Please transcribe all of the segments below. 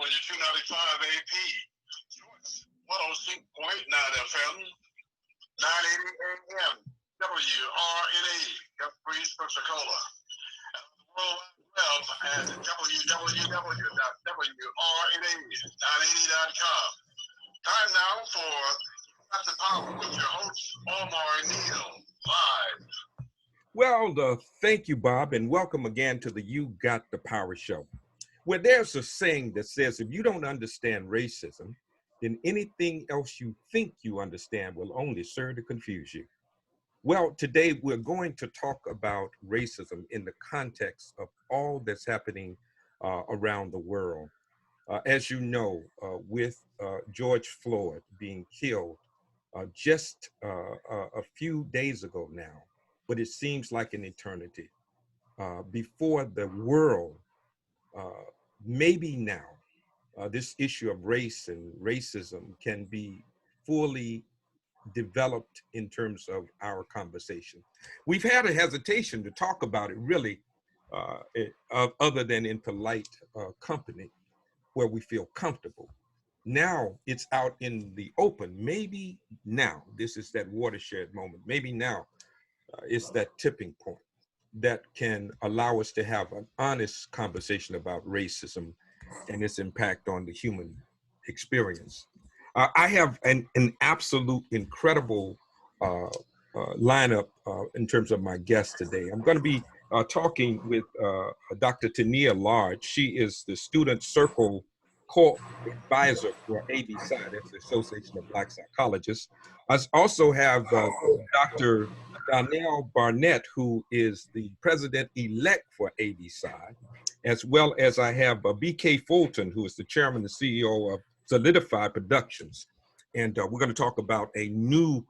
W295 AP, 106.9 FM, 980 AM, WRNA, Breeze, Pensacola. World Web at www.wrna980.com. Time now for Got the Power with your host, Omar Neal, live. Well, thank you, Bob, and welcome again to the You Got the Power show, where there's a saying that says, if you don't understand racism, then anything else you think you understand will only serve to confuse you. Well, today we're going to talk about racism in the context of all that's happening around the world. As you know, with George Floyd being killed just a few days ago now, but it seems like an eternity, before the world, maybe now, this issue of race and racism can be fully developed in terms of our conversation. We've had a hesitation to talk about it really, other than in polite company where we feel comfortable. Now it's out in the open. Maybe now, this is that watershed moment. Maybe now it's that tipping point that can allow us to have an honest conversation about racism and its impact on the human experience. I have an absolute incredible lineup in terms of my guests today. I'm going to be talking with Dr. Tania Large. She is the Student Circle Co-Advisor for ABPSI, that's the Association of Black Psychologists. I also have Dr. Donell Barnett, who is the President-elect for ABPSI, as well as I have B.K. Fulton, who is the Chairman and CEO of Soulidifly Productions. And we're going to talk about a new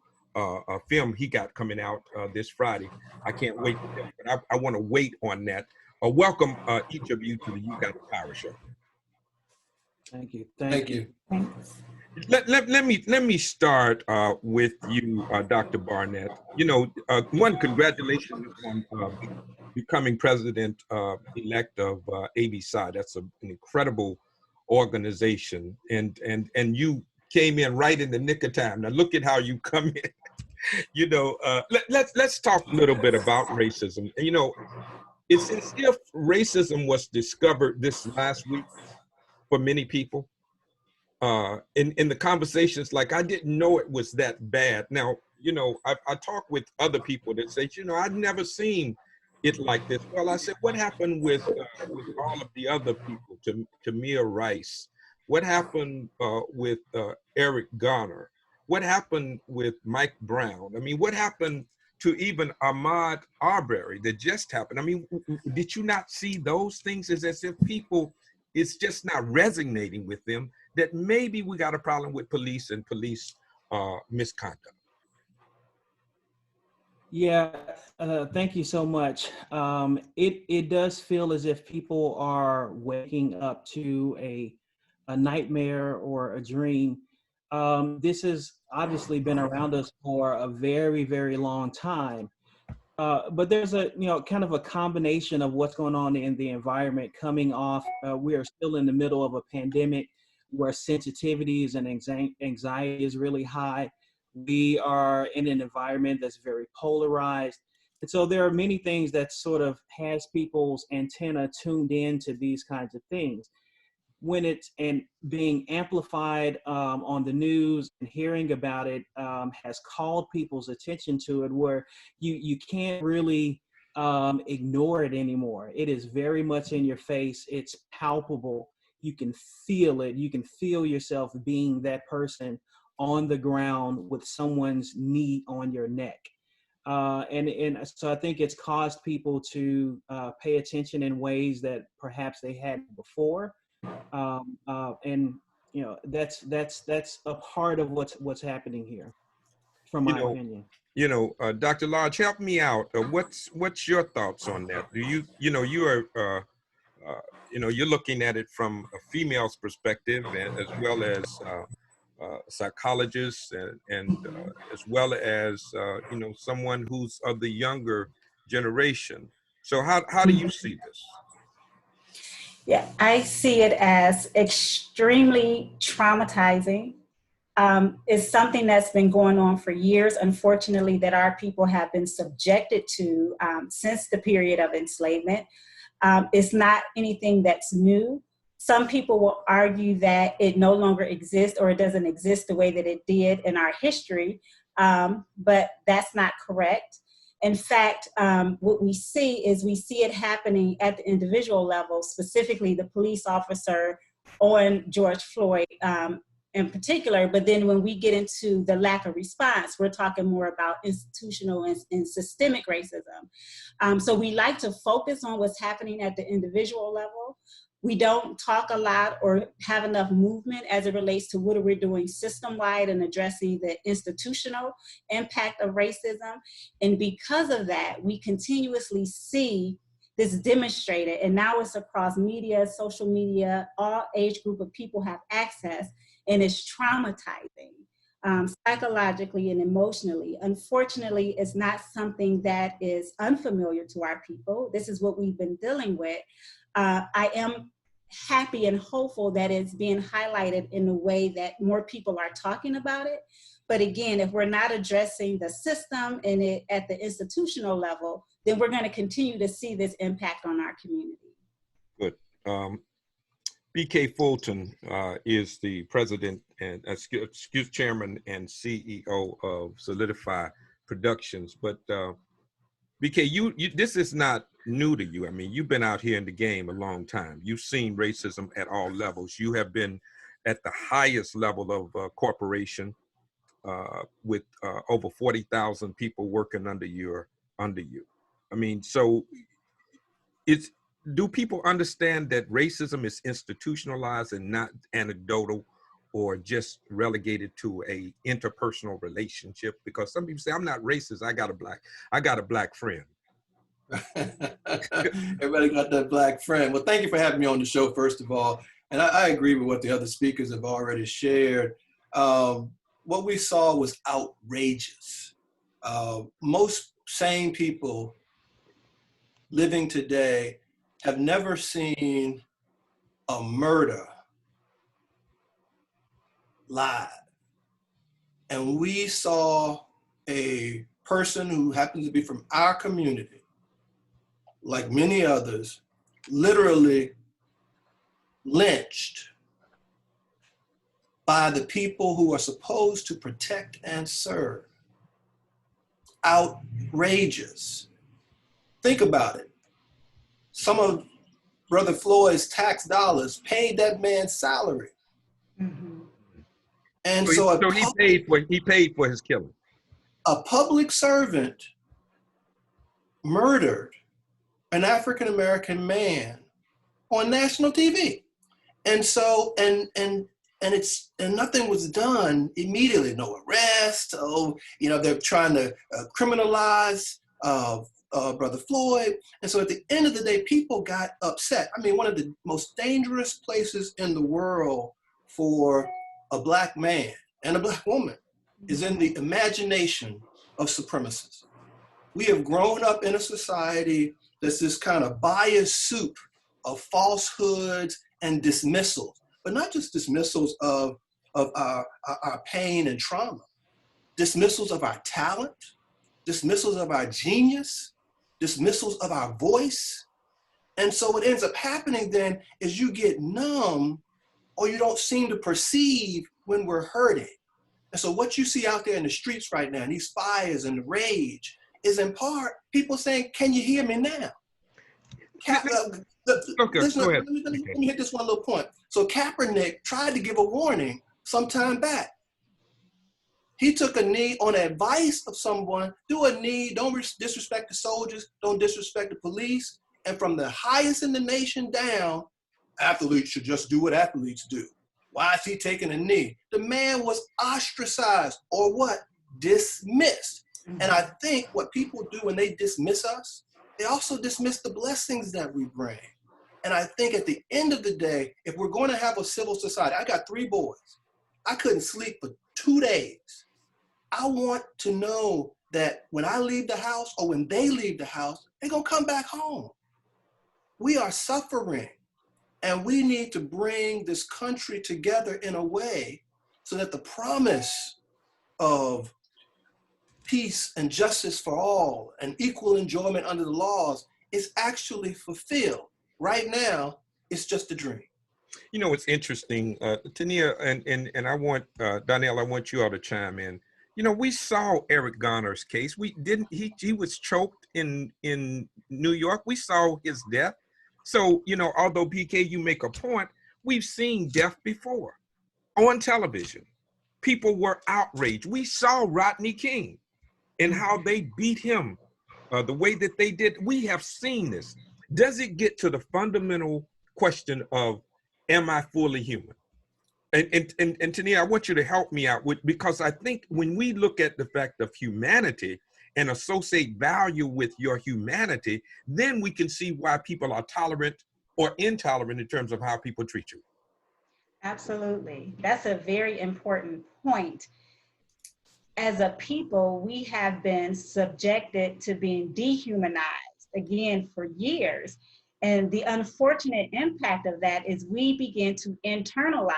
film he got coming out this Friday. I can't wait for that, but I want to wait on that. Welcome each of you to the You Got the Power show. Thank you. Thank you. Let me start with you, Dr. Barnett. You know, one, congratulations on becoming president-elect of ABPSI. That's an incredible organization, and you came in right in the nick of time. Now look at how you come in. You know, let's talk a little bit about racism. You know, it's as if racism was discovered this last week for many people. In the conversations, like, I didn't know it was that bad. Now, you know, I talk with other people that say, you know, I've never seen it like this. Well, I said, what happened with all of the other people, to Tamir Rice? What happened with Eric Garner? What happened with Mike Brown? I mean, what happened to even Ahmaud Arbery that just happened? I mean, did you not see those things? It's as if people, it's just not resonating with them, that maybe we got a problem with police and police misconduct. Yeah, thank you so much. It does feel as if people are waking up to a nightmare or a dream. This has obviously been around us for a very, very long time. But there's a, you know, kind of a combination of what's going on in the environment coming off. We are still in the middle of a pandemic where sensitivities and anxiety is really high. We are in an environment that's very polarized. And so there are many things that sort of has people's antenna tuned in to these kinds of things. When it's and being amplified on the news and hearing about it has called people's attention to it, where you can't really ignore it anymore. It is very much in your face. It's palpable. You can feel it. You can feel yourself being that person on the ground with someone's knee on your neck. And so I think it's caused people to pay attention in ways that perhaps they hadn't before. And you know, that's a part of what's happening here, from my opinion. You know, Dr. Lodge, help me out. What's your thoughts on that? Do you know, you are you know, you're looking at it from a female's perspective, and as well as psychologists, and as well as you know, someone who's of the younger generation. So how do you see this? Yeah, I see it as extremely traumatizing. It's something that's been going on for years, unfortunately, that our people have been subjected to since the period of enslavement. It's not anything that's new. Some people will argue that it no longer exists or it doesn't exist the way that it did in our history, but that's not correct. In fact, what we see is we see it happening at the individual level, specifically the police officer on George Floyd in particular. But then when we get into the lack of response, we're talking more about institutional and systemic racism. So we like to focus on what's happening at the individual level. We don't talk a lot or have enough movement as it relates to what are we doing system-wide and addressing the institutional impact of racism. And because of that, we continuously see this demonstrated, and now it's across media, social media, all age group of people have access, and it's traumatizing. Psychologically and emotionally. Unfortunately, it's not something that is unfamiliar to our people. This is what we've been dealing with. I am happy and hopeful that it's being highlighted in a way that more people are talking about it. But again, if we're not addressing the system and it at the institutional level, then we're going to continue to see this impact on our community. Good. BK Fulton is the president and chairman and CEO of Soulidifly Productions. But BK, you this is not new to you. I mean, you've been out here in the game a long time. You've seen racism at all levels. You have been at the highest level of corporation with over 40,000 people working under you. I mean, so do people understand that racism is institutionalized and not anecdotal or just relegated to a interpersonal relationship? Because some people say, I'm not racist, I got a black friend. Everybody got that black friend. Well, thank you for having me on the show, first of all. And I agree with what the other speakers have already shared. What we saw was outrageous. Most sane people living today have never seen a murder live. And we saw a person who happens to be from our community, like many others, literally lynched by the people who are supposed to protect and serve. Outrageous. Think about it. Some of Brother Floyd's tax dollars paid that man's salary. Mm-hmm. And so he paid for his killing. A public servant murdered an African-American man on national TV. And so, and nothing was done immediately. No arrest. Oh, they're trying to criminalize Brother Floyd. And so at the end of the day, people got upset. I mean, one of the most dangerous places in the world for a black man and a black woman is in the imagination of supremacists. We have grown up in a society that's this kind of biased soup of falsehoods and dismissals, but not just dismissals of our pain and trauma, dismissals of our talent, dismissals of our genius, dismissals of our voice. And so what ends up happening then is you get numb or you don't seem to perceive when we're hurting. And so what you see out there in the streets right now, and these fires and the rage, is in part people saying, can you hear me now? Let me hit this one little point. So Kaepernick tried to give a warning some time back. He took a knee on advice of someone, do a knee, don't disrespect the soldiers, don't disrespect the police. And from the highest in the nation down, athletes should just do what athletes do. Why is he taking a knee? The man was ostracized or what? Dismissed. Mm-hmm. And I think what people do when they dismiss us, they also dismiss the blessings that we bring. And I think at the end of the day, if we're going to have a civil society, I got 3 boys. I couldn't sleep for 2 days. I want to know that when I leave the house or when they leave the house, they're going to come back home. We are suffering. And we need to bring this country together in a way so that the promise of peace and justice for all and equal enjoyment under the laws is actually fulfilled. Right now, it's just a dream. You know, it's interesting, Tania, and I want, Donell, I want you all to chime in. You know, we saw Eric Garner's case. We didn't, he was choked in New York. We saw his death. So, you know, although PK, you make a point, we've seen death before on television. People were outraged. We saw Rodney King and how they beat him, the way that they did. We have seen this. Does it get to the fundamental question of, am I fully human? And Tania, I want you to help me out with, because I think when we look at the fact of humanity and associate value with your humanity, then we can see why people are tolerant or intolerant in terms of how people treat you. Absolutely. That's a very important point. As a people, we have been subjected to being dehumanized, again, for years. And the unfortunate impact of that is we begin to internalize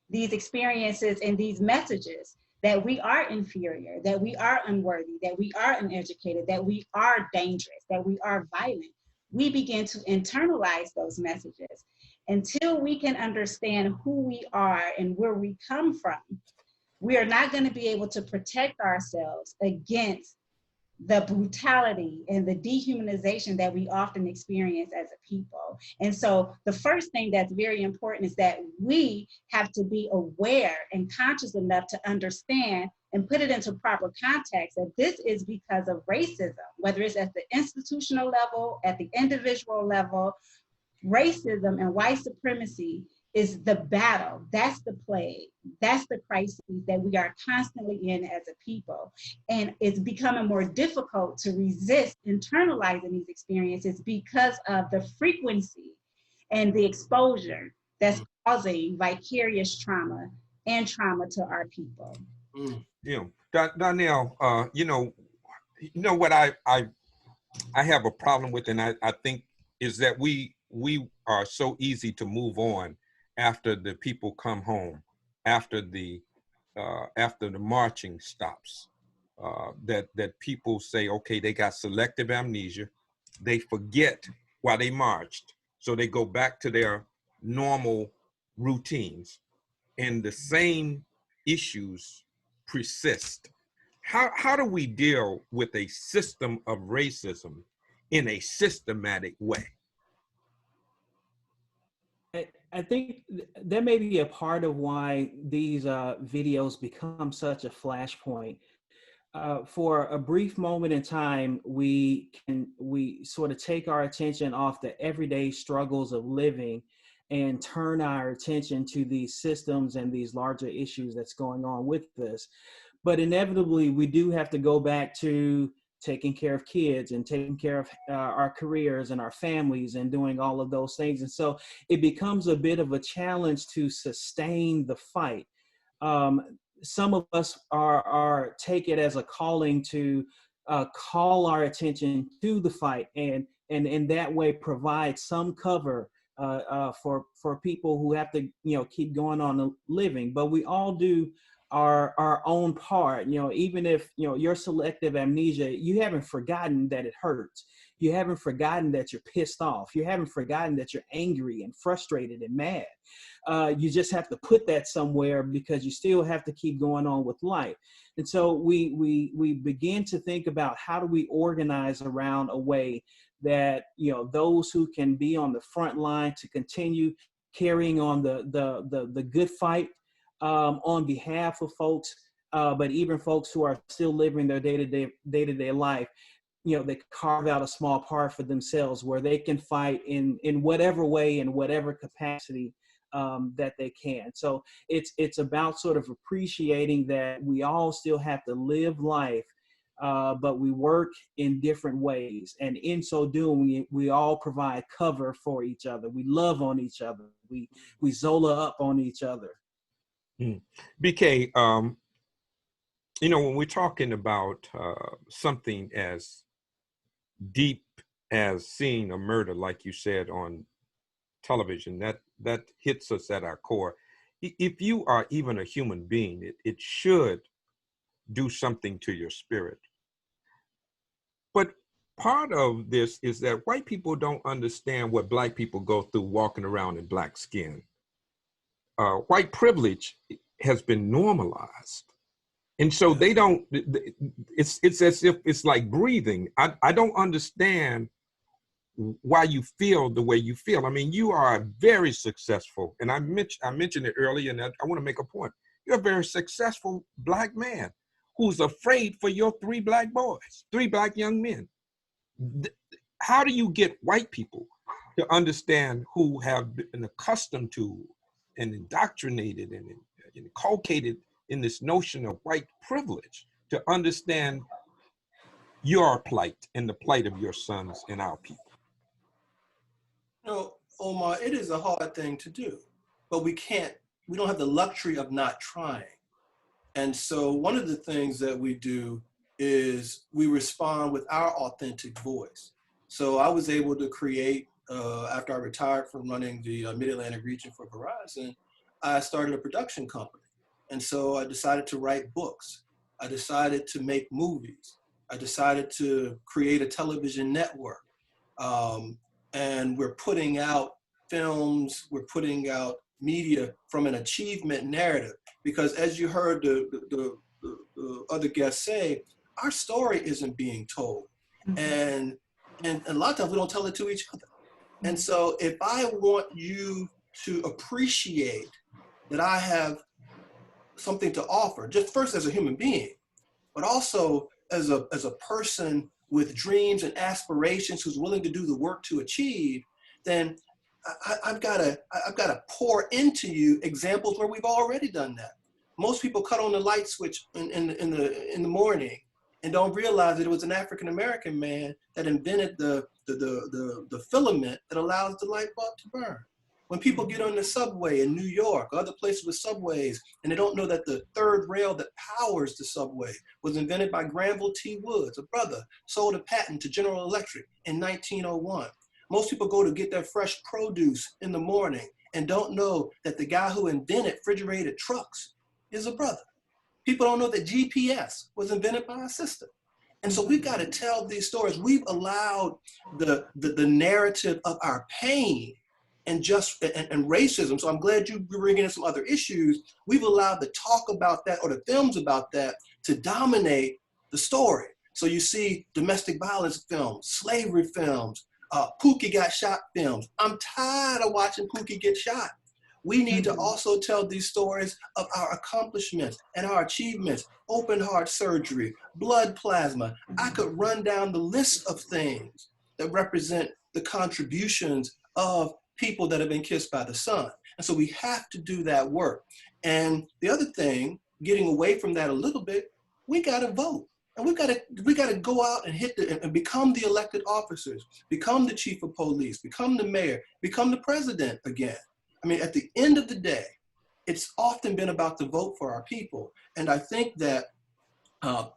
these experiences and these messages that we are inferior, that we are unworthy, that we are uneducated, that we are dangerous, that we are violent. We begin to internalize those messages. Until we can understand who we are and where we come from, we are not going to be able to protect ourselves against the brutality and the dehumanization that we often experience as a people. And so the first thing that's very important is that we have to be aware and conscious enough to understand and put it into proper context that this is because of racism, whether it's at the institutional level, at the individual level. Racism and white supremacy is the battle, that's the plague, that's the crisis that we are constantly in as a people. And it's becoming more difficult to resist internalizing these experiences because of the frequency and the exposure that's causing vicarious trauma and trauma to our people. You know, Donell, you know what I have a problem with, and I think is that we are so easy to move on after the people come home, after the marching stops, that people say, okay, they got selective amnesia, they forget why they marched, so they go back to their normal routines, and the same issues persist. How do we deal with a system of racism in a systematic way? I think that may be a part of why these videos become such a flashpoint. For a brief moment in time, we sort of take our attention off the everyday struggles of living and turn our attention to these systems and these larger issues that's going on with us. But inevitably, we do have to go back to taking care of kids and taking care of our careers and our families and doing all of those things. And so it becomes a bit of a challenge to sustain the fight. Some of us are take it as a calling to call our attention to the fight and in that way provide some cover for people who have to, you know, keep going on living. But we all do our own part, you know, even if, you know, your selective amnesia, you haven't forgotten that it hurts. You haven't forgotten that you're pissed off. You haven't forgotten that you're angry and frustrated and mad. You just have to put that somewhere because you still have to keep going on with life. And so we begin to think about how do we organize around a way that, you know, those who can be on the front line to continue carrying on the good fight, on behalf of folks, but even folks who are still living their day-to-day life, you know, they carve out a small part for themselves where they can fight in whatever way, in whatever capacity that they can. So it's about sort of appreciating that we all still have to live life, but we work in different ways. And in so doing, we all provide cover for each other. We love on each other. We Zola up on each other. BK, you know, when we're talking about something as deep as seeing a murder, like you said, on television, that hits us at our core. If you are even a human being, it should do something to your spirit. But part of this is that white people don't understand what Black people go through walking around in black skin. White privilege has been normalized. And so they don't, it's as if it's like breathing. I don't understand why you feel the way you feel. I mean, you are very successful. And I mentioned it earlier, and I want to make a point. You're a very successful Black man who's afraid for your 3 Black boys, 3 Black young men. How do you get white people to understand, who have been accustomed to and indoctrinated and inculcated in this notion of white privilege, to understand your plight and the plight of your sons and our people? You know, Omar, it is a hard thing to do, but we don't have the luxury of not trying. And so one of the things that we do is we respond with our authentic voice. So I was able to create, after I retired from running the Mid-Atlantic region for Verizon, I started a production company. And so I decided to write books. I decided to make movies. I decided to create a television network. And we're putting out films, we're putting out media from an achievement narrative. Because as you heard the other guests say, our story isn't being told. And a lot of times we don't tell it to each other. And so if I want you to appreciate that I have something to offer, just first as a human being, but also as a person with dreams and aspirations who's willing to do the work to achieve, then I've got to pour into you examples where we've already done that. Most people cut on the light switch in the morning and don't realize that it was an African American man that invented the filament that allows the light bulb to burn. When people get on the subway in New York, or other places with subways, and they don't know that the third rail that powers the subway was invented by Granville T. Woods, a brother, sold a patent to General Electric in 1901. Most people go to get their fresh produce in the morning and don't know that the guy who invented refrigerated trucks is a brother. People don't know that GPS was invented by a sister. And so we've got to tell these stories. We've allowed the narrative of our pain and racism. So I'm glad you bring in some other issues. We've allowed the talk about that, or the films about that, to dominate the story. So you see domestic violence films, slavery films, Pookie got shot films. I'm tired of watching Pookie get shot. We need to also tell these stories of our accomplishments and our achievements, open heart surgery, blood plasma. I could run down the list of things that represent the contributions of people that have been kissed by the sun. And so we have to do that work. And the other thing, getting away from that a little bit, we got to vote. And we got to go out and and become the elected officers, become the chief of police, become the mayor, become the president again. I mean, at the end of the day, it's often been about the vote for our people. And I think that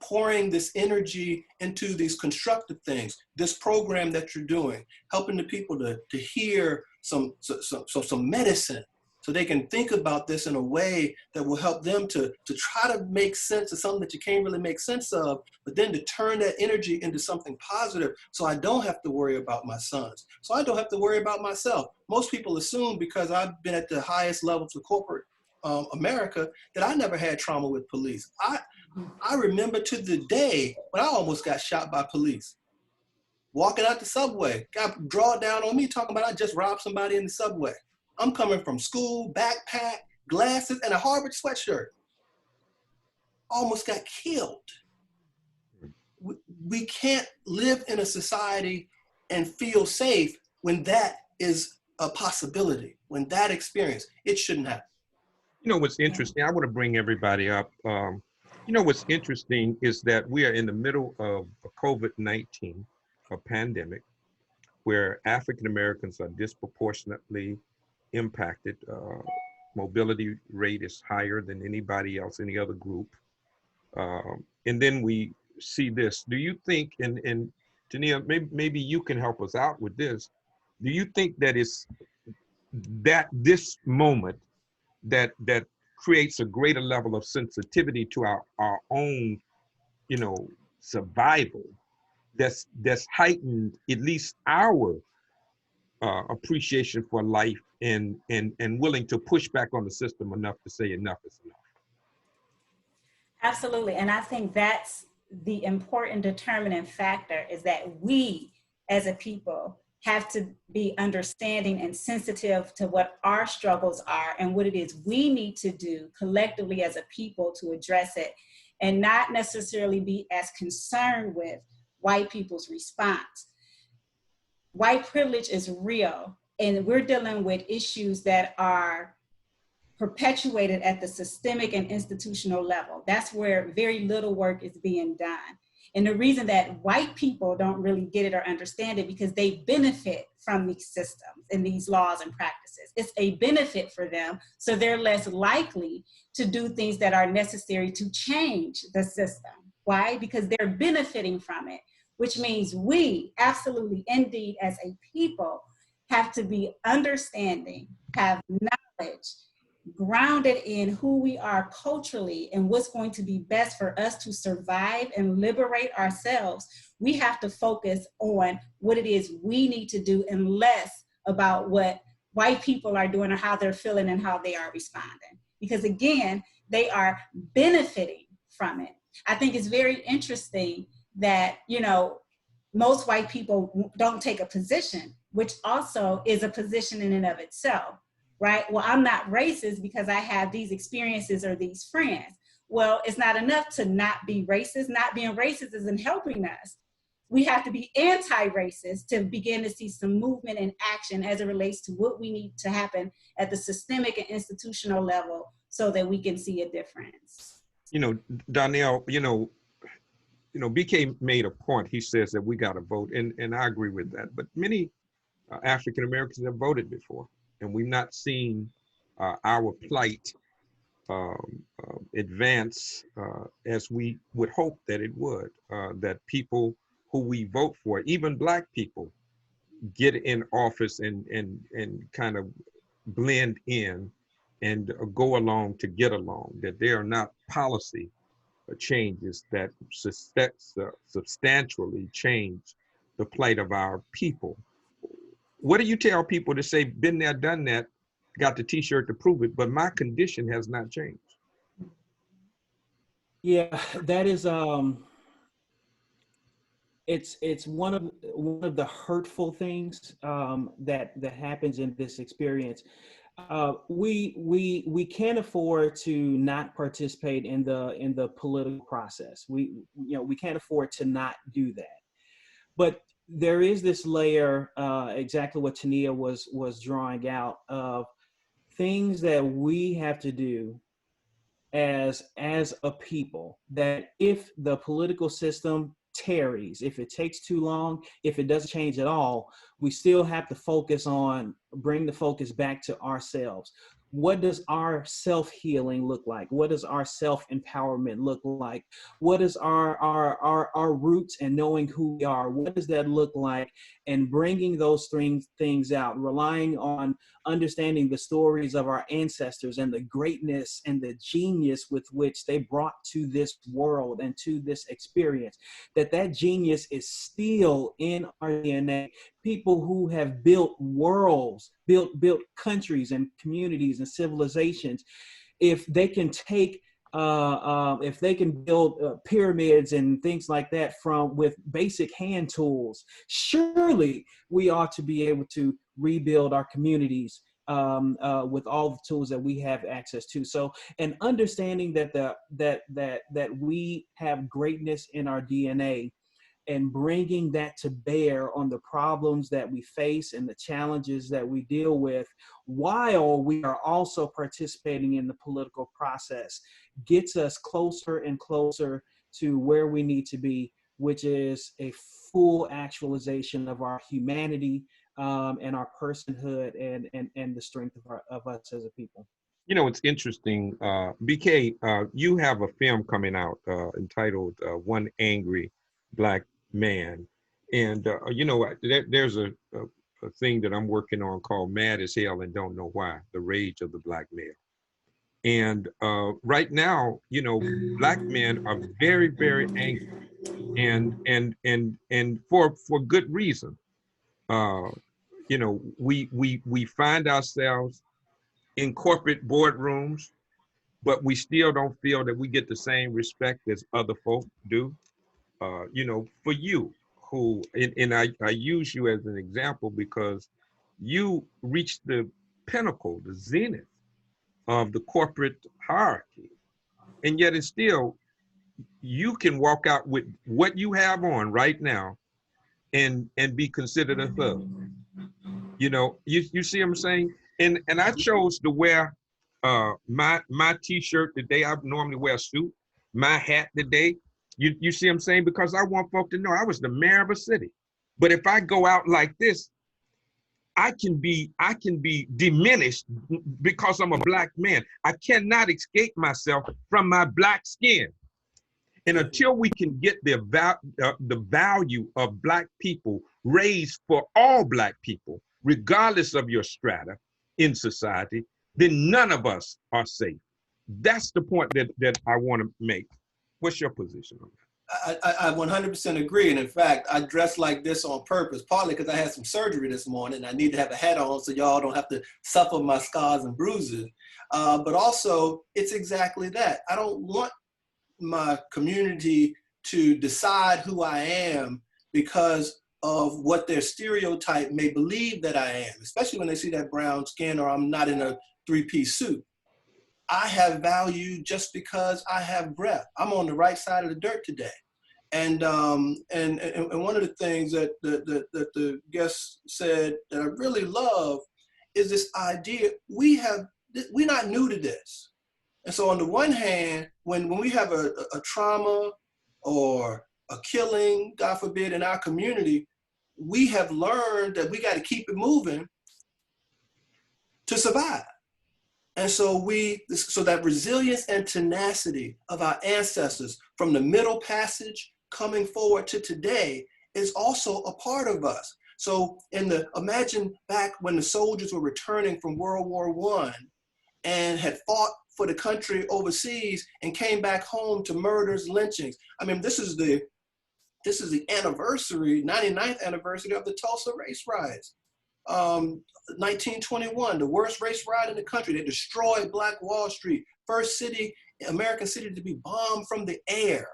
pouring this energy into these constructive things, this program that you're doing, helping the people to hear some medicine, so they can think about this in a way that will help them to try to make sense of something that you can't really make sense of, but then to turn that energy into something positive, so I don't have to worry about my sons, so I don't have to worry about myself. Most people assume, because I've been at the highest levels of corporate America, that I never had trauma with police. I remember to the day when I almost got shot by police. Walking out the subway, got drawn down on me talking about I just robbed somebody in the subway. I'm coming from school, backpack, glasses, and a Harvard sweatshirt. Almost got killed. We can't live in a society and feel safe when that is a possibility, when that experience, it shouldn't happen. You know what's interesting? I want to bring everybody up. You know what's interesting is that we are in the middle of a COVID-19, a pandemic, where African Americans are disproportionately impacted. Mobility rate is higher than anybody else, any other group. And then we see this. Do you think, and Tania, maybe you can help us out with this. Do you think that it's that this moment that creates a greater level of sensitivity to our own, you know, survival, that's heightened at least our appreciation for life, and willing to push back on the system enough to say enough is enough. Absolutely. And I think that's the important determining factor, is that we as a people have to be understanding and sensitive to what our struggles are and what it is we need to do collectively as a people to address it, and not necessarily be as concerned with white people's response. White privilege is real, and we're dealing with issues that are perpetuated at the systemic and institutional level. That's where very little work is being done. And the reason that white people don't really get it or understand it, because they benefit from these systems and these laws and practices. It's a benefit for them, so they're less likely to do things that are necessary to change the system. Why? Because they're benefiting from it, which means we absolutely, indeed, as a people, have to be understanding, have knowledge, grounded in who we are culturally and what's going to be best for us to survive and liberate ourselves. We have to focus on what it is we need to do, and less about what white people are doing or how they're feeling and how they are responding. Because again, they are benefiting from it. I think it's very interesting that, you know, most white people don't take a position, which also is a position in and of itself. Right? Well, I'm not racist because I have these experiences or these friends. Well, it's not enough to not be racist. Not being racist isn't helping us. We have to be anti-racist to begin to see some movement and action as it relates to what we need to happen at the systemic and institutional level, so that we can see a difference. You know, Donell, you know, BK made a point. He says that we got to vote, and I agree with that. But many African Americans have voted before, and we've not seen our plight advance as we would hope that it would. That people who we vote for, even Black people, get in office and kind of blend in and go along to get along. That they are not policy changes that substantially change the plight of our people. What do you tell people to say, been there, done that, got the t-shirt to prove it, but my condition has not changed? Yeah, that is it's one of the hurtful things that happens in this experience. We can't afford to not participate in the political process. We can't afford to not do that. But there is this layer, exactly what Tania was drawing out, of things that we have to do as a people, that if the political system tarries, if it takes too long, if it doesn't change at all, we still have to bring the focus back to ourselves. What does our self-healing look like? What does our self-empowerment look like? What is our roots and knowing who we are? What does that look like? And bringing those things out, relying on understanding the stories of our ancestors and the greatness and the genius with which they brought to this world and to this experience, that genius is still in our DNA. People who have built worlds, built countries and communities and civilizations, if they can take if they can build pyramids and things like that with basic hand tools, surely we ought to be able to rebuild our communities with all the tools that we have access to. So, and understanding that we have greatness in our DNA, and bringing that to bear on the problems that we face and the challenges that we deal with, while we are also participating in the political process, gets us closer and closer to where we need to be, which is a full actualization of our humanity and our personhood and the strength of us as a people. You know, it's interesting, BK, you have a film coming out entitled One Angry Black Man. And, you know, there's a a thing that I'm working on called Mad as Hell and Don't Know Why, The Rage of the Black Male. And right now, you know, Black men are very, very angry, and for good reason. You know, we find ourselves in corporate boardrooms, but we still don't feel that we get the same respect as other folk do. You know, for you, who, and I use you as an example because you reached the pinnacle, the zenith of the corporate hierarchy. And yet it's still, you can walk out with what you have on right now and be considered a thug. You know, you see what I'm saying? And I chose to wear my t-shirt the day I normally wear a suit, my hat today. You see what I'm saying? Because I want folk to know I was the mayor of a city. But if I go out like this, I can be diminished because I'm a Black man. I cannot escape myself from my Black skin. And until we can get the value of Black people raised for all Black people, regardless of your strata in society, then none of us are safe. That's the point that I want to make. What's your position on that? I 100% agree. And in fact, I dressed like this on purpose, partly because I had some surgery this morning. I need to have a hat on so y'all don't have to suffer my scars and bruises. But also, it's exactly that. I don't want my community to decide who I am because of what their stereotype may believe that I am, especially when they see that brown skin or I'm not in a three-piece suit. I have value just because I have breath. I'm on the right side of the dirt today. And one of the things that the guest said that I really love is this idea, we're not new to this. And so on the one hand, when we have a trauma or a killing, God forbid, in our community, we have learned that we got to keep it moving to survive. And so that resilience and tenacity of our ancestors from the Middle Passage coming forward to today is also a part of us. So imagine back when the soldiers were returning from World War I and had fought for the country overseas and came back home to murders, lynchings. I mean, this is the anniversary, 99th anniversary of the Tulsa race riots. 1921, the worst race riot in the country. They destroyed Black Wall Street, first American city to be bombed from the air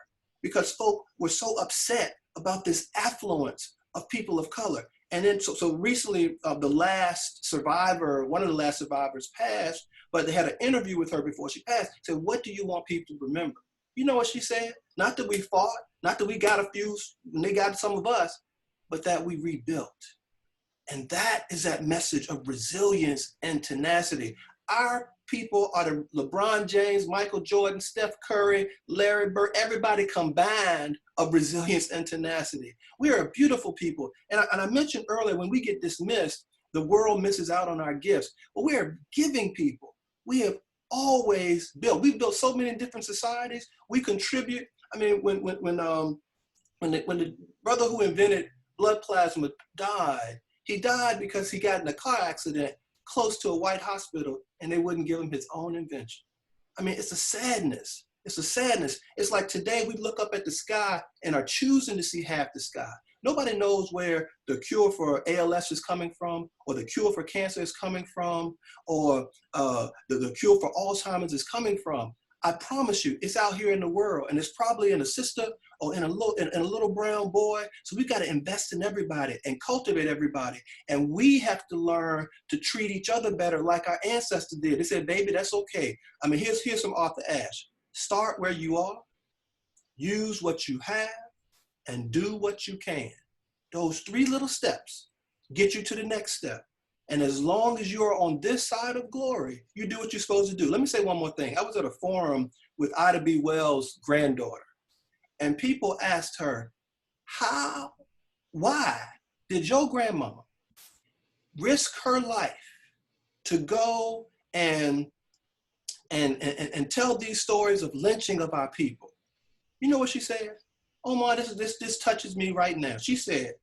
because folk were so upset about this affluence of people of color. And then, so recently, one of the last survivors passed, but they had an interview with her before she passed. Said, "What do you want people to remember?" You know what she said? Not that we fought, not that we got a few, and they got some of us, but that we rebuilt. And that is that message of resilience and tenacity. Our people are the LeBron James, Michael Jordan, Steph Curry, Larry Bird, everybody combined of resilience and tenacity. We are a beautiful people. And I mentioned earlier, when we get dismissed, the world misses out on our gifts. But we are giving people. We have always built. We've built so many different societies. We contribute. I mean, when the brother who invented blood plasma died, he died because he got in a car accident close to a white hospital and they wouldn't give him his own invention. I mean, it's a sadness. It's a sadness. It's like today we look up at the sky and are choosing to see half the sky. Nobody knows where the cure for ALS is coming from, or the cure for cancer is coming from, or the cure for Alzheimer's is coming from. I promise you, it's out here in the world, and it's probably in a sister or in a little brown boy. So we've got to invest in everybody and cultivate everybody. And we have to learn to treat each other better like our ancestors did. They said, "Baby, that's okay." I mean, here's from Arthur Ashe. Start where you are, use what you have, and do what you can. Those 3 little steps get you to the next step. And as long as you're on this side of glory, you do what you're supposed to do. Let me say one more thing. I was at a forum with Ida B. Wells' granddaughter, and people asked her, why did your grandmama risk her life to go and tell these stories of lynching of our people? You know what she said? Omar, this touches me right now. She said,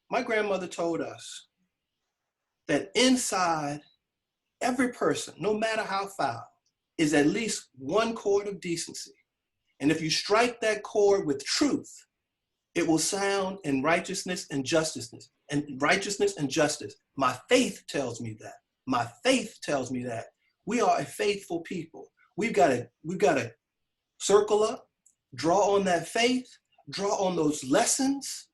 "My grandmother told us that inside every person, no matter how foul, is at least one chord of decency. And if you strike that chord with truth, it will sound in righteousness and justice. My faith tells me that. My faith tells me that we are a faithful people. We've got to circle up, draw on that faith, draw on those lessons,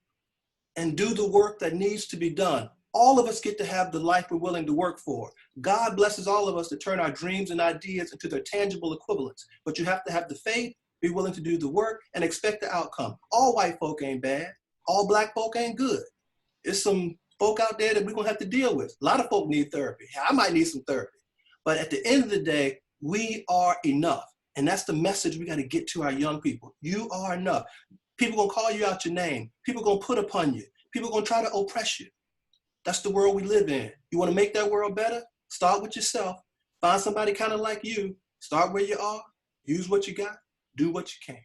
and do the work that needs to be done. All of us get to have the life we're willing to work for. God blesses all of us to turn our dreams and ideas into their tangible equivalents. But you have to have the faith, be willing to do the work, and expect the outcome. All white folk ain't bad. All black folk ain't good. There's some folk out there that we're going to have to deal with. A lot of folk need therapy. I might need some therapy. But at the end of the day, we are enough. And that's the message we got to get to our young people. You are enough. People going to call you out your name. People going to put upon you. People going to try to oppress you. That's the world we live in. You want to make that world better? Start with yourself. Find somebody kind of like you. Start where you are. Use what you got. Do what you can.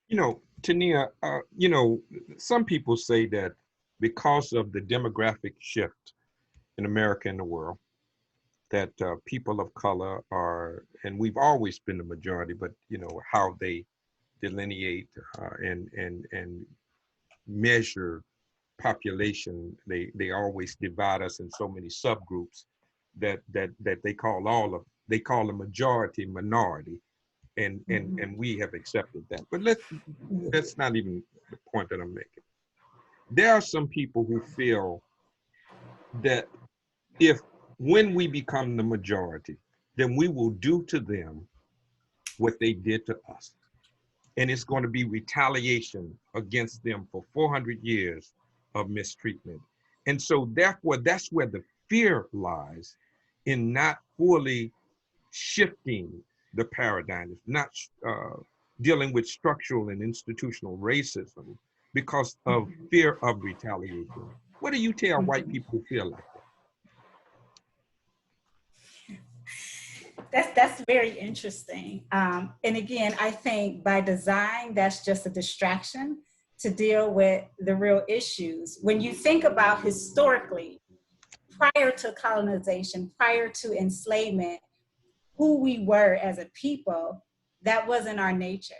You know, Tania, you know, some people say that because of the demographic shift in America and the world, that people of color are, and we've always been the majority, but you know how they delineate and measure population, they always divide us in so many subgroups that they call the majority minority, and we have accepted that. But that's not even the point that I'm making. There are some people who feel that when we become the majority, then we will do to them what they did to us. And it's going to be retaliation against them for 400 years of mistreatment. And so therefore, that's where the fear lies, in not fully shifting the paradigm, not dealing with structural and institutional racism because of fear of retaliation. What do you tell white people who feel like that? That's very interesting. And again, I think by design, that's just a distraction to deal with the real issues. When you think about historically, prior to colonization, prior to enslavement, who we were as a people, that wasn't our nature.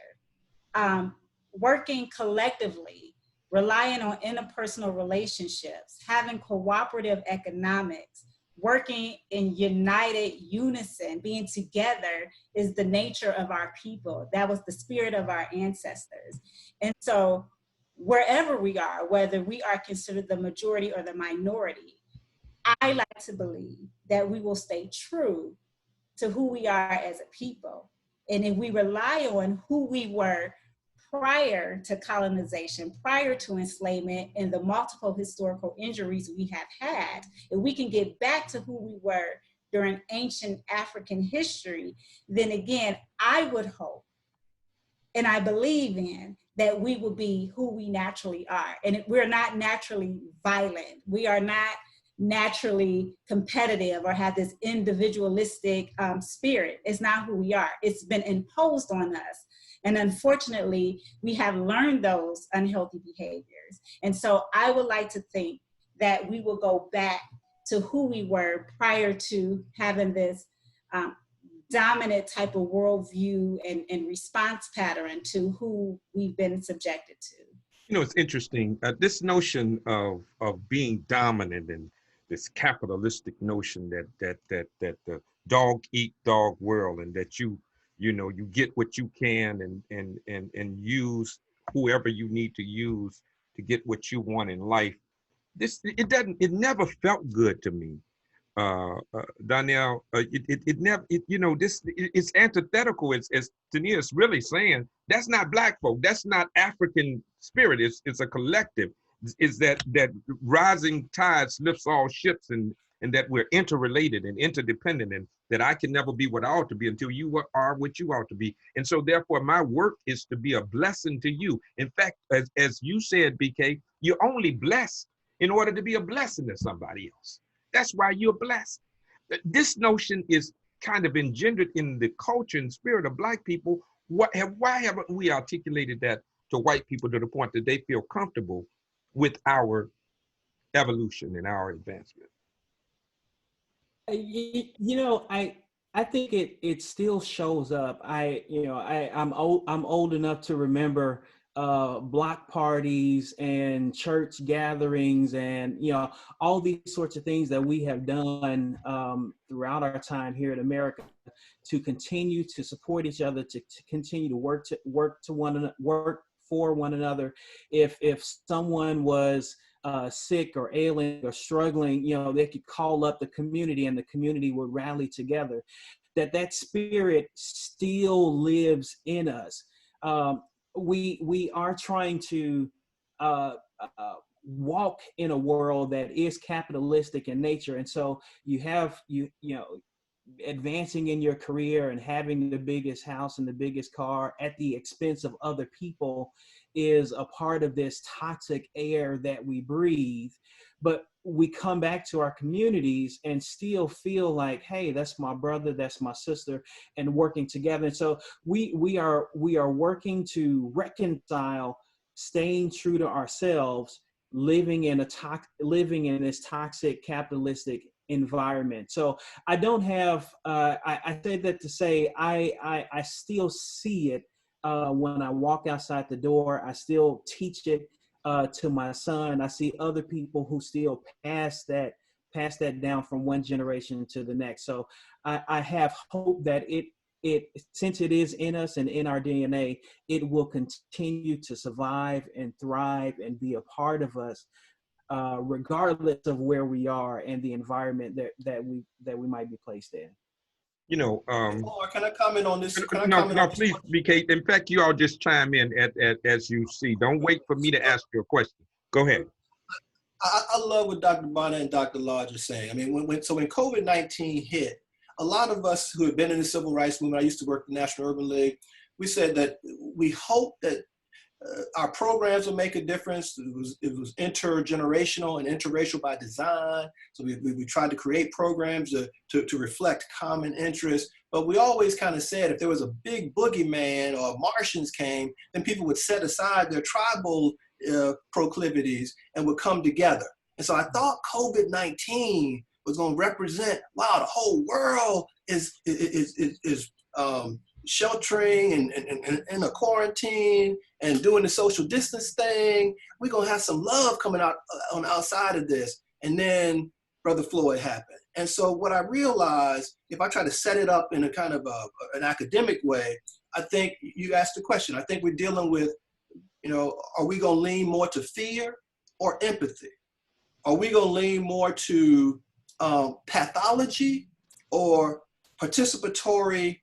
Working collectively, relying on interpersonal relationships, having cooperative economics, working in united unison, being together is the nature of our people. That was the spirit of our ancestors. And so wherever we are, whether we are considered the majority or the minority, I like to believe that we will stay true to who we are as a people. And if we rely on who we were prior to colonization, prior to enslavement, and the multiple historical injuries we have had, if we can get back to who we were during ancient African history, then again, I would hope, and I believe in, that we will be who we naturally are. And we're not naturally violent. We are not naturally competitive or have this individualistic spirit. It's not who we are. It's been imposed on us. And unfortunately, we have learned those unhealthy behaviors. And so I would like to think that we will go back to who we were prior to having this dominant type of worldview and response pattern to who we've been subjected to. You know, it's interesting, this notion of being dominant and this capitalistic notion that the dog eat dog world, and that you get what you can and use whoever you need to use to get what you want in life. It never felt good to me. Donell, it's antithetical, as Tania is really saying. That's not Black folk. That's not African spirit. It's a collective. Is that rising tides lifts all ships, and that we're interrelated and interdependent, and that I can never be what I ought to be until you are what you ought to be. And so therefore my work is to be a blessing to you. In fact, as you said, BK, you're only blessed in order to be a blessing to somebody else. That's why you're blessed. This notion is kind of engendered in the culture and spirit of Black people. Why haven't we articulated that to white people to the point that they feel comfortable with our evolution and our advancement? I think it still shows up. I'm old enough to remember block parties and church gatherings and all these sorts of things that we have done throughout our time here in America to continue to support each other, to continue to work for one another. If someone was sick or ailing or struggling, they could call up the community and the community would rally together. That spirit still lives in us. We are trying to walk in a world that is capitalistic in nature, and so you have advancing in your career and having the biggest house and the biggest car at the expense of other people is a part of this toxic air that we breathe. But we come back to our communities and still feel like, hey, that's my brother, that's my sister, and working together. And so we are working to reconcile staying true to ourselves, living in this toxic capitalistic environment. So I don't have, I say that to say, I still see it when I walk outside the door. I still teach it to my son. I see other people who still pass that down from one generation to the next. So I have hope that it since it is in us and in our DNA, it will continue to survive and thrive and be a part of us, regardless of where we are and the environment that we might be placed in. Can I comment on this? No, please, BK. In fact, you all just chime in as you see. Don't wait for me to ask you a question. Go ahead. I love what Dr. Barnett and Dr. Lodge are saying. I mean, when COVID-19 hit, a lot of us who have been in the civil rights movement, I used to work at the National Urban League, we said that we hope that our programs will make a difference. It was intergenerational and interracial by design. So we tried to create programs to reflect common interests. But we always kind of said if there was a big boogeyman or Martians came, then people would set aside their tribal proclivities and would come together. And so I thought COVID-19 was going to represent, wow, the whole world is sheltering and in a quarantine and doing the social distance thing. We're going to have some love coming out on the outside of this. And then Brother Floyd happened. And so what I realized, if I try to set it up in a kind of an academic way, I think you asked the question. I think we're dealing with, are we going to lean more to fear or empathy? Are we going to lean more to pathology or participatory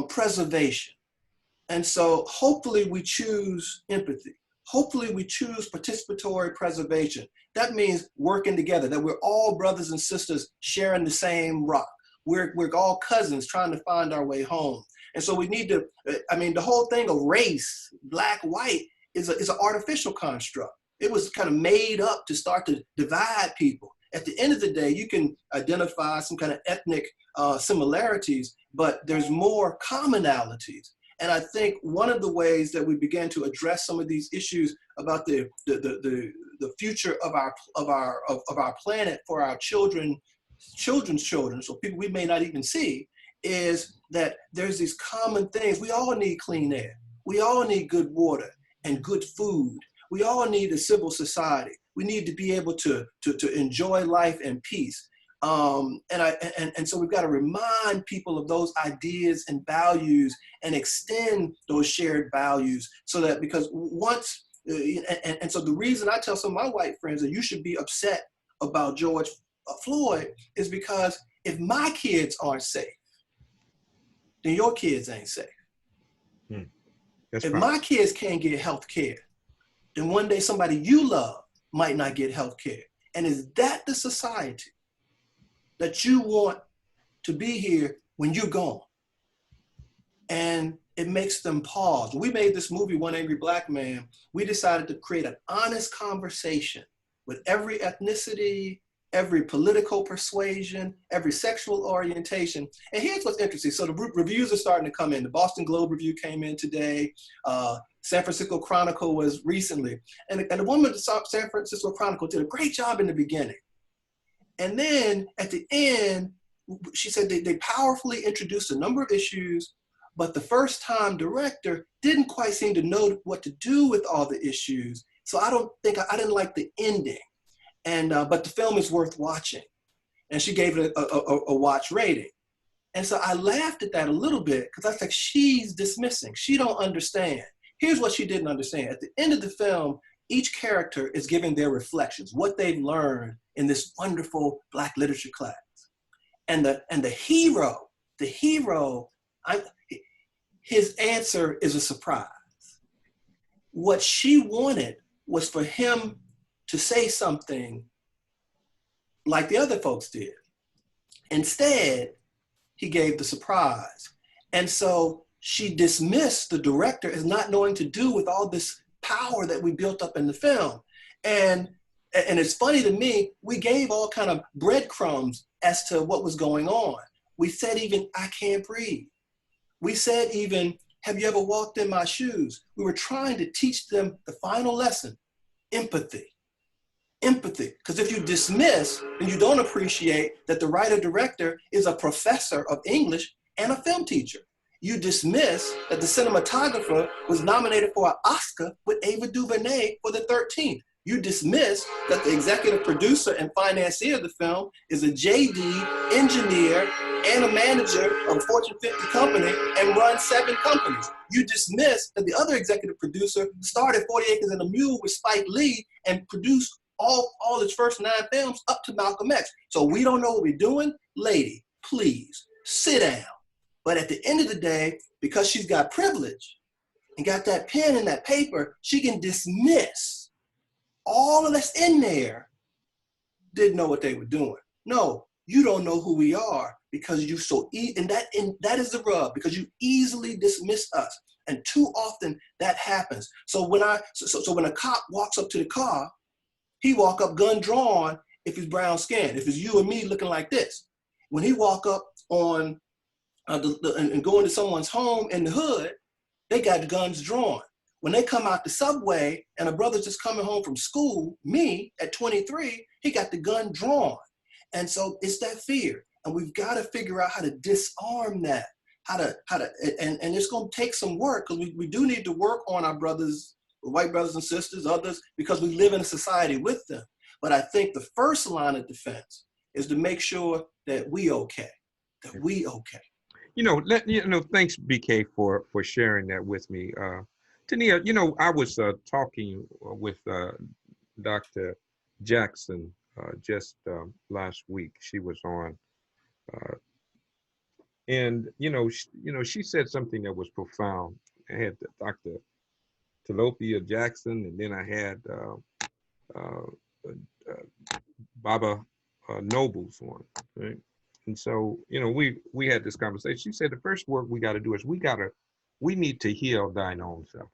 preservation? And so hopefully we choose empathy. Hopefully we choose participatory preservation. That means working together, that we're all brothers and sisters sharing the same rock. We're all cousins trying to find our way home. And so we need to, the whole thing of race, black, white, is an artificial construct. It was kind of made up to start to divide people. At the end of the day, you can identify some kind of ethnic similarities, but there's more commonalities. And I think one of the ways that we began to address some of these issues about the future of our planet for our children's children, so people we may not even see, is that there's these common things. We all need clean air. We all need good water and good food. We all need a civil society. We need to be able to enjoy life and peace. And so we've got to remind people of those ideas and values and extend those shared values so that, because once, and so the reason I tell some of my white friends that you should be upset about George Floyd is because if my kids aren't safe, then your kids ain't safe. If my kids can't get health care, then one day somebody you love might not get health care. And is that the society that you want to be here when you're gone? And it makes them pause. When we made this movie, One Angry Black Man, we decided to create an honest conversation with every ethnicity, every political persuasion, every sexual orientation. And here's what's interesting. So the reviews are starting to come in. The Boston Globe review came in today. San Francisco Chronicle was recently. And the woman at the San Francisco Chronicle did a great job in the beginning. And then at the end, she said they powerfully introduced a number of issues, but the first time director didn't quite seem to know what to do with all the issues. So I didn't like the ending. And but the film is worth watching. And she gave it a watch rating. And so I laughed at that a little bit because I was like, she's dismissing. She don't understand. Here's what she didn't understand. At the end of the film, each character is giving their reflections, what they've learned in this wonderful Black literature class. And the hero, his answer is a surprise. What she wanted was for him to say something like the other folks did. Instead, he gave the surprise. And so she dismissed the director as not knowing to do with all this power that we built up in the film. And it's funny to me, we gave all kind of breadcrumbs as to what was going on. We said even, I can't breathe. We said even, have you ever walked in my shoes? We were trying to teach them the final lesson, empathy. Empathy, because if you dismiss and you don't appreciate that the writer-director is a professor of English and a film teacher. You dismiss that the cinematographer was nominated for an Oscar with Ava DuVernay for The 13th. You dismiss that the executive producer and financier of the film is a JD, engineer, and a manager of a Fortune 50 company and runs 7 companies. You dismiss that the other executive producer started 40 Acres and a Mule with Spike Lee and produced all his first 9 films up to Malcolm X. So we don't know what we're doing. Lady, please sit down. But at the end of the day, because she's got privilege and got that pen and that paper, she can dismiss all of that's in there. Didn't know what they were doing. No, you don't know who we are because you and that is the rub, because you easily dismiss us. And too often that happens. So when a cop walks up to the car, he walk up gun drawn if he's brown skinned, if it's you and me looking like this. When he walk up on and go into someone's home in the hood, they got guns drawn. When they come out the subway and a brother's just coming home from school, me at 23, he got the gun drawn. And so it's that fear. And we've got to figure out how to disarm that, and it's going to take some work, because we do need to work on our brothers, white brothers and sisters, others, because we live in a society with them. But I think the first line of defense is to make sure that we okay. Thanks, BK, for sharing that with me. Tania, I was talking with Dr. Jackson just last week. She was on, and she said something that was profound. I had Dr. Talopia Jackson, and then I had Baba Nobles on, right? And so, we had this conversation. She said the first work we got to do is we need to heal thine own self,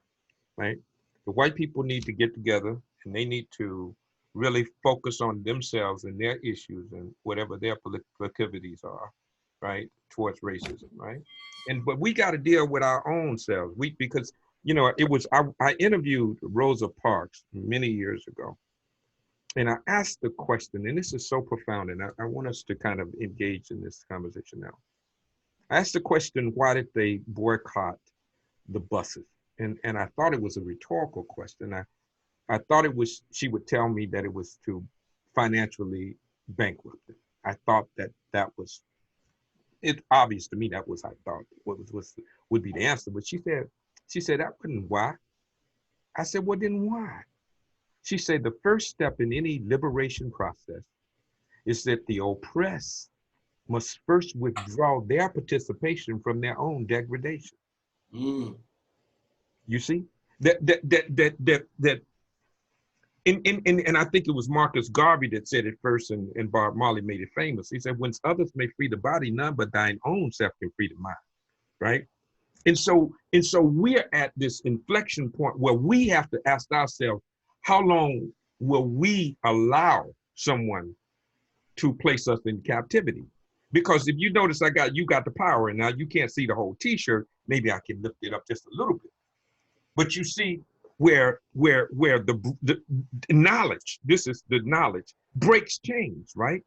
right? The white people need to get together and they need to really focus on themselves and their issues and whatever their proclivities are, right, towards racism, right? But we got to deal with our own selves. Because I interviewed Rosa Parks many years ago. And I asked the question, and this is so profound, and I want us to kind of engage in this conversation now. I asked the question, why did they boycott the buses? And I thought it was a rhetorical question. I thought she would tell me that it was to financially bankrupt it. I thought that was, it's obvious to me that was, I thought, would be the answer. But she said, that wasn't why. I said, well, then why? She said the first step in any liberation process is that the oppressed must first withdraw their participation from their own degradation. Mm. You see? And I think it was Marcus Garvey that said it first, and Bob Marley made it famous. He said, "Whence others may free the body, none but thine own self can free the mind." Right? And so we're at this inflection point where we have to ask ourselves, how long will we allow someone to place us in captivity? Because if you notice, you got the power, and now you can't see the whole T-shirt. Maybe I can lift it up just a little bit. But you see where the knowledge, this is the knowledge, breaks chains, right?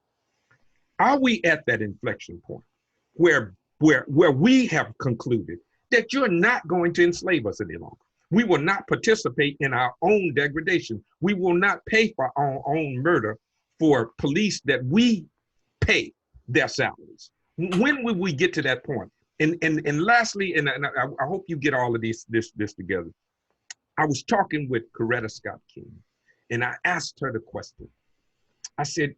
Are we at that inflection point where we have concluded that you're not going to enslave us any longer? We will not participate in our own degradation. We will not pay for our own murder for police that we pay their salaries. When will we get to that point? And lastly, and I hope you get all of this together. I was talking with Coretta Scott King, and I asked her the question. I said,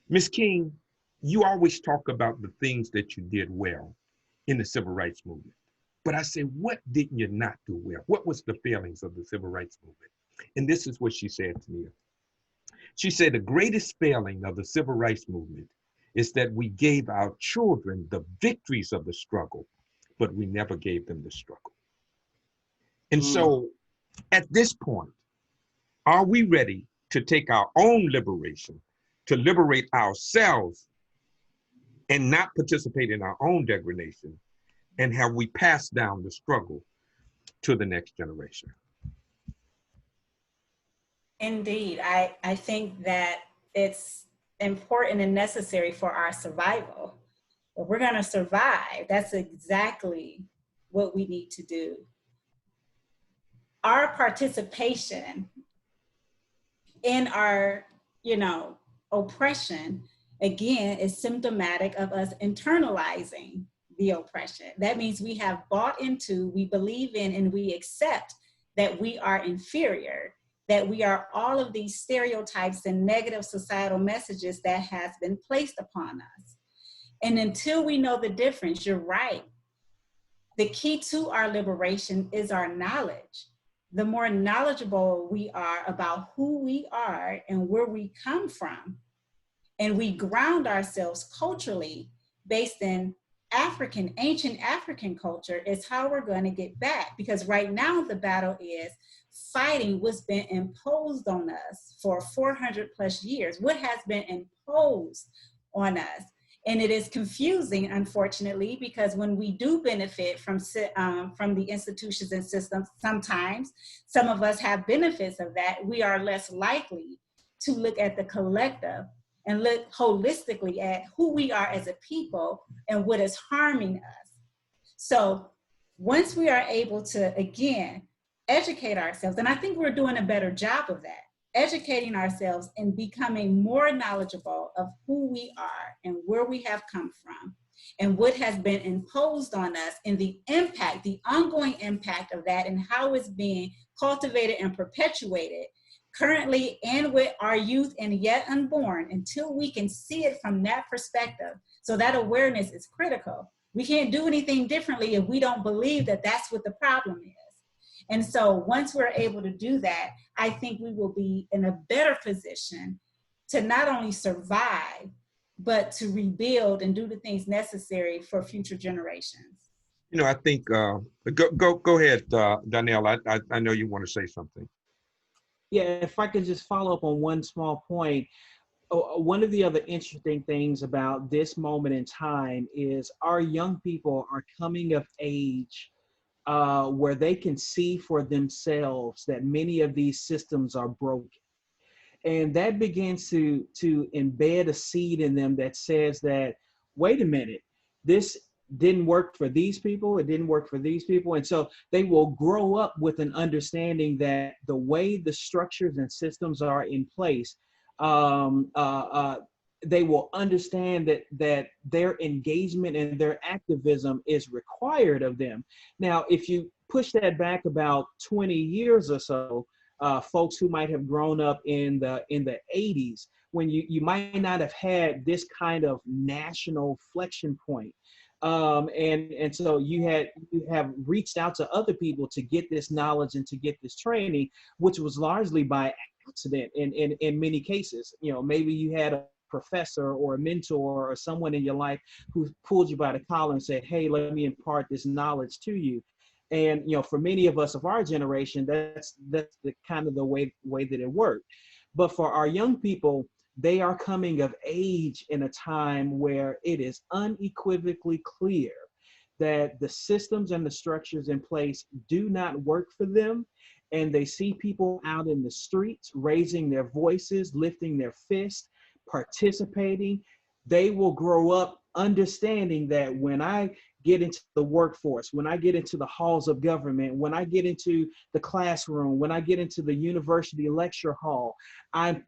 Miss King, you always talk about the things that you did well in the civil rights movement. But I said, what didn't you not do well? What was the failings of the civil rights movement? And this is what she said to me. She said, the greatest failing of the civil rights movement is that we gave our children the victories of the struggle, but we never gave them the struggle. And so at this point, are we ready to take our own liberation, to liberate ourselves and not participate in our own degradation? And have we passed down the struggle to the next generation? Indeed, I think that it's important and necessary for our survival. If we're going to survive, that's exactly what we need to do. Our participation in our, oppression, again, is symptomatic of us internalizing the oppression. That means we have bought into, we believe in, and we accept that we are inferior, that we are all of these stereotypes and negative societal messages that has been placed upon us. And until we know the difference, you're right. The key to our liberation is our knowledge. The more knowledgeable we are about who we are and where we come from, and we ground ourselves culturally based in ancient African culture, is how we're going to get back. Because right now the battle is fighting what's been imposed on us for 400 plus years, what has been imposed on us. And it is confusing, unfortunately, because when we do benefit from the institutions and systems, sometimes some of us have benefits of that, we are less likely to look at the collective and look holistically at who we are as a people and what is harming us. So once we are able to, again, educate ourselves, and I think we're doing a better job of that, educating ourselves and becoming more knowledgeable of who we are and where we have come from and what has been imposed on us and the impact, the ongoing impact of that and how it's being cultivated and perpetuated currently and with our youth and yet unborn, until we can see it from that perspective. So that awareness is critical. We can't do anything differently if we don't believe that that's what the problem is. And so once we're able to do that, I think we will be in a better position to not only survive, but to rebuild and do the things necessary for future generations. I think, go ahead, Donell. I know you want to say something. Yeah, if I could just follow up on one small point. One of the other interesting things about this moment in time is our young people are coming of age where they can see for themselves that many of these systems are broken. And that begins to embed a seed in them that says that, wait a minute, this didn't work for these people, it didn't work for these people. And so they will grow up with an understanding that the way the structures and systems are in place, they will understand that their engagement and their activism is required of them. Now, if you push that back about 20 years or so, folks who might have grown up in the 80s, when you might not have had this kind of national flexion point. And so you have reached out to other people to get this knowledge and to get this training, which was largely by accident in many cases. Maybe you had a professor or a mentor or someone in your life who pulled you by the collar and said, hey, let me impart this knowledge to you. And for many of us of our generation, that's the kind of the way that it worked. But for our young people, they are coming of age in a time where it is unequivocally clear that the systems and the structures in place do not work for them. And they see people out in the streets raising their voices, lifting their fists, participating. they will grow up understanding that when I get into the workforce, when I get into the halls of government, when I get into the classroom, when I get into the university lecture hall, I'm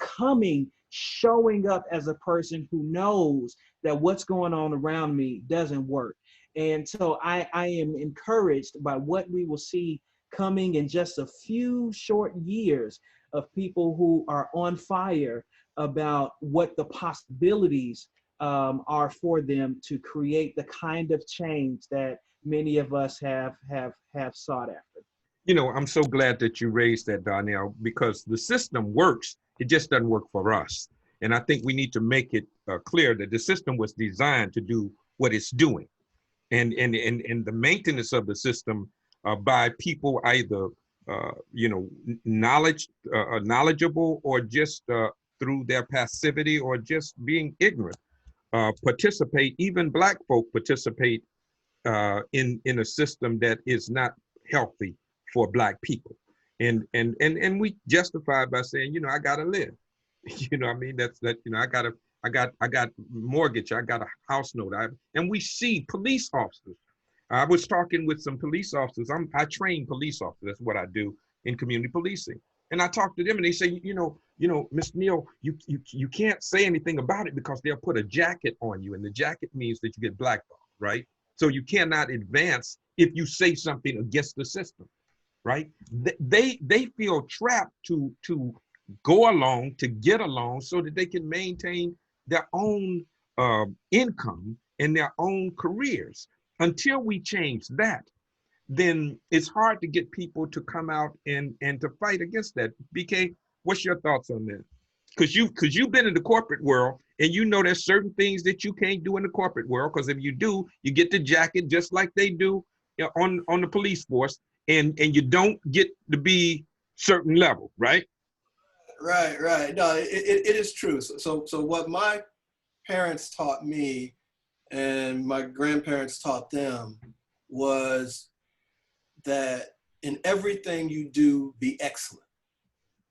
showing up as a person who knows that what's going on around me doesn't work. And so I am encouraged by what we will see coming in just a few short years of people who are on fire about what the possibilities are for them to create the kind of change that many of us have sought after. You know, I'm so glad that you raised that, Donell, because the system works. It just doesn't work for us. And I think we need to make it clear that the system was designed to do what it's doing. And the maintenance of the system by people either, knowledgeable or just through their passivity or just being ignorant, participate, even Black folk participate in a system that is not healthy for Black people. And we justify by saying, you know, I gotta live. You know what I mean? That's you know, I got mortgage, I got a house note. And we see police officers. I was talking with some police officers. I train police officers. That's what I do in community policing. And I talk to them and they say, you know, Mr. Neal, you can't say anything about it because they'll put a jacket on you. And the jacket means that you get blackballed, right? So you cannot advance if you say something against the system, right? They feel trapped to go along, to get along so that they can maintain their own income and their own careers. Until we change that, then it's hard to get people to come out and to fight against that. BK, what's your thoughts on that? Because you've been in the corporate world and you know there's certain things that you can't do in the corporate world, because if you do, you get the jacket just like they do on the police force, and you don't get to be certain level, right? Right. No, it is true. So what my parents taught me and my grandparents taught them was that in everything you do, be excellent.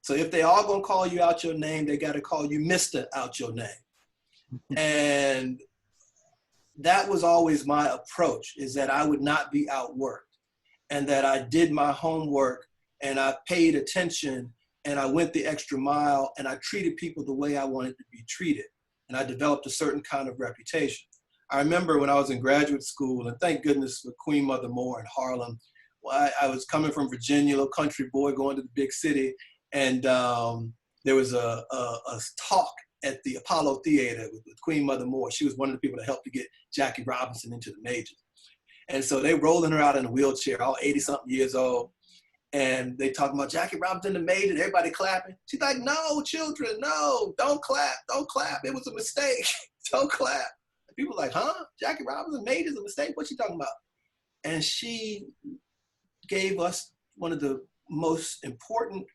So if they all gonna call you out your name, they gotta call you Mr. out your name. And that was always my approach, is that I would not be outworked, and that I did my homework and I paid attention and I went the extra mile and I treated people the way I wanted to be treated. And I developed a certain kind of reputation. I remember when I was in graduate school, and thank goodness for Queen Mother Moore in Harlem. Well, I was coming from Virginia, little country boy going to the big city, and there was a talk at the Apollo Theater with Queen Mother Moore. She was one of the people that helped to get Jackie Robinson into the majors. And so they rolling her out in a wheelchair, all 80-something years old, and they talking about Jackie Robinson the majors, everybody clapping. She's like, no, children, no, don't clap. It was a mistake. Don't clap. People were like, huh? Jackie Robinson made is a mistake? What's she talking about? And she gave us one of the most important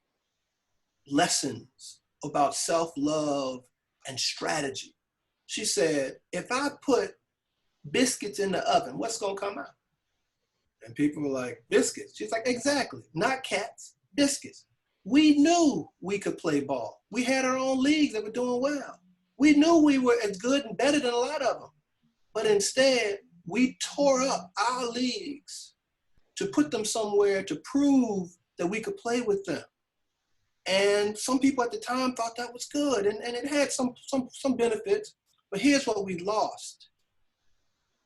lessons about self-love and strategy. She said, if I put biscuits in the oven, what's gonna come out? And people were like, biscuits. She's like, exactly, not cats, biscuits. We knew we could play ball. We had our own leagues that were doing well. We knew we were as good and better than a lot of them. But instead, we tore up our leagues to put them somewhere to prove that we could play with them. And some people at the time thought that was good, and it had some benefits. But here's what we lost.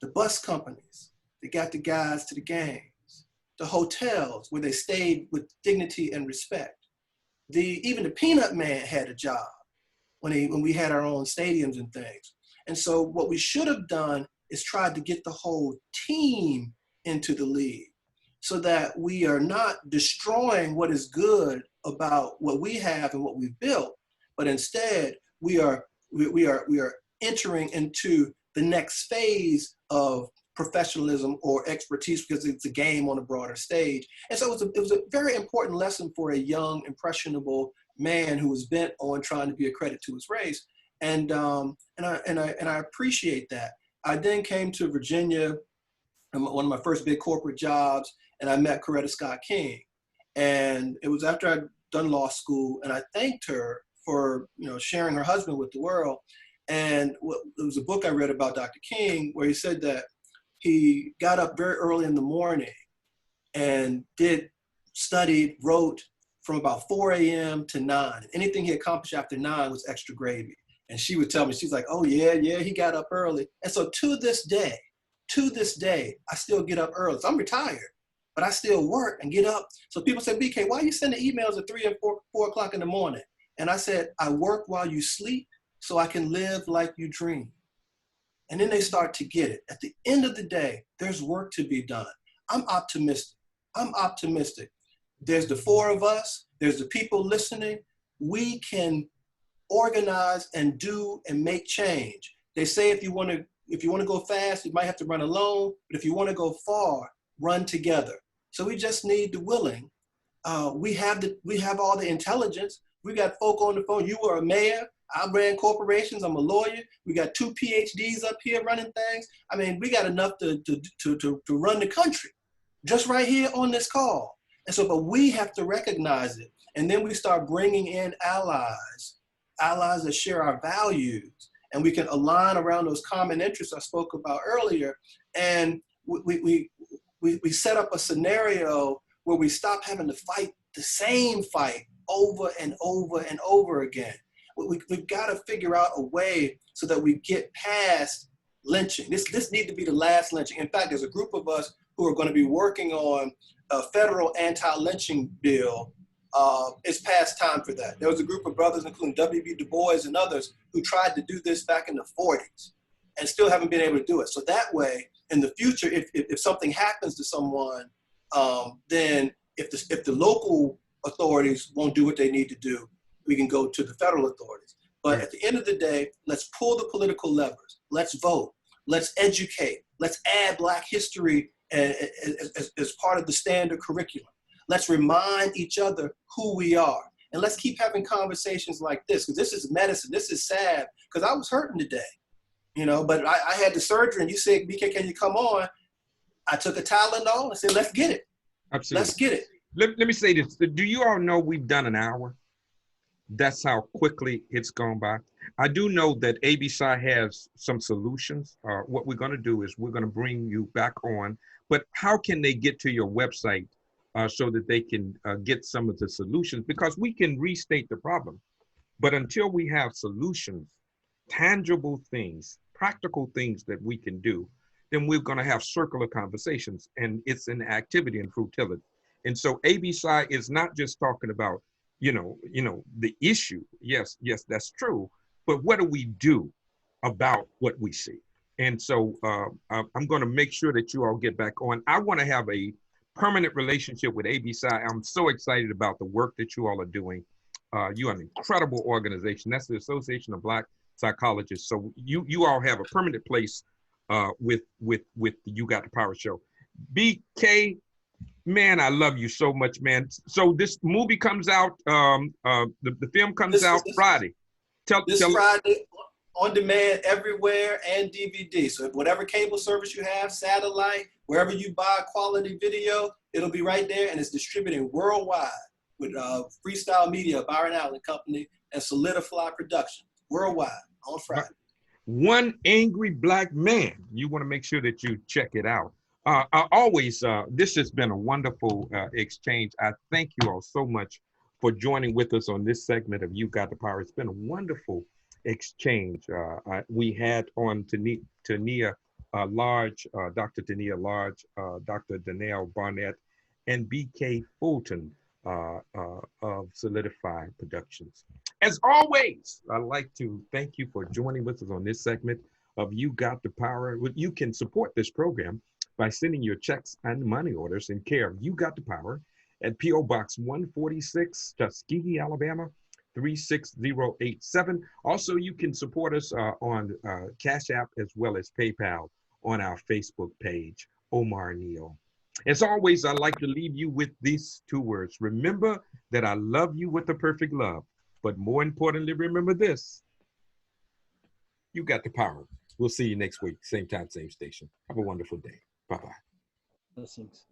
The bus companies, they got the guys to the games. The hotels where they stayed with dignity and respect. Even the Peanut Man had a job when we had our own stadiums and things. And so what we should have done is tried to get the whole team into the league so that we are not destroying what is good about what we have and what we've built, but instead we are entering into the next phase of professionalism or expertise, because it's a game on a broader stage. And so it was a very important lesson for a young, impressionable man who was bent on trying to be a credit to his race. And I appreciate that. I then came to Virginia, one of my first big corporate jobs, and I met Coretta Scott King. And it was after I'd done law school, and I thanked her for sharing her husband with the world. And there was a book I read about Dr. King where he said that he got up very early in the morning and studied, wrote from about 4 a.m. to 9. Anything he accomplished after 9 was extra gravy. And she would tell me, she's like, oh yeah, he got up early. And so to this day, I still get up early. So I'm retired, but I still work and get up. So people say, BK, why are you sending emails at 3 and 4 o'clock in the morning? And I said, I work while you sleep so I can live like you dream. And then they start to get it. At the end of the day, there's work to be done. I'm optimistic. There's the 4 of us. There's the people listening. We can organize and do and make change. They say if you want to go fast, you might have to run alone. But if you want to go far, run together. So we just need the willing. We have all the intelligence. We got folk on the phone. You were a mayor. I ran corporations. I'm a lawyer. We got 2 PhDs up here running things. I mean, we got enough to run the country just right here on this call. And so, but we have to recognize it. And then we start bringing in allies that share our values, and we can align around those common interests I spoke about earlier. And we set up a scenario where we stop having to fight the same fight over and over and over again. We've got to figure out a way so that we get past lynching. This needs to be the last lynching. In fact, there's a group of us who are going to be working on a federal anti-lynching bill. It's past time for that. There was a group of brothers, including W.B. Du Bois and others, who tried to do this back in the 40s and still haven't been able to do it. So that way, in the future, if something happens to someone, then if the local authorities won't do what they need to do, we can go to the federal authorities. But at the end of the day, let's pull the political levers. Let's vote. Let's educate. Let's add Black history as part of the standard curriculum. Let's remind each other who we are. And let's keep having conversations like this, because this is medicine. This is sad, because I was hurting today, but I had the surgery and you said, BK, can you come on? I took a Tylenol and said, let's get it. Absolutely. Let's get it. Let me say this. Do you all know we've done an hour? That's how quickly it's gone by. I do know that ABSI has some solutions. What we're going to do is we're going to bring you back on, but how can they get to your website so that they can get some of the solutions? Because we can restate the problem, but until we have solutions, tangible things, practical things that we can do, then we're going to have circular conversations, and it's an activity and futility. And so ABSI is not just talking about, the issue. Yes, that's true. But what do we do about what we see? And so I'm going to make sure that you all get back on. I want to have a permanent relationship with ABSI. I'm so excited about the work that you all are doing. You are an incredible organization. That's the Association of Black Psychologists. So you all have a permanent place with the You Got the Power show. BK, man, I love you so much, man. So this movie comes out, the film comes out Friday. Tell Friday, on demand everywhere, and DVD. So whatever cable service you have, satellite, wherever you buy quality video, it'll be right there, and it's distributed worldwide with Freestyle Media, Barnett and Company, and Soulidifly Production, worldwide on Friday. One Angry Black Man. You want to make sure that you check it out. This has been a wonderful exchange. I thank you all so much for joining with us on this segment of You Got the Power. It's been a wonderful exchange. We had on Tania Large, Dr. Tania Large, Dr. Donell Barnett, and BK Fulton of Soulidifly Productions. As always, I'd like to thank you for joining with us on this segment of You Got the Power. You can support this program by sending your checks and money orders in care of You Got the Power at P.O. Box 146, Tuskegee, Alabama, 36087. Also, you can support us on Cash App as well as PayPal on our Facebook page, Omar Neal. As always, I'd like to leave you with these 2 words. Remember that I love you with a perfect love, but more importantly, remember this. You got the power. We'll see you next week, same time, same station. Have a wonderful day. Bye-bye. Blessings.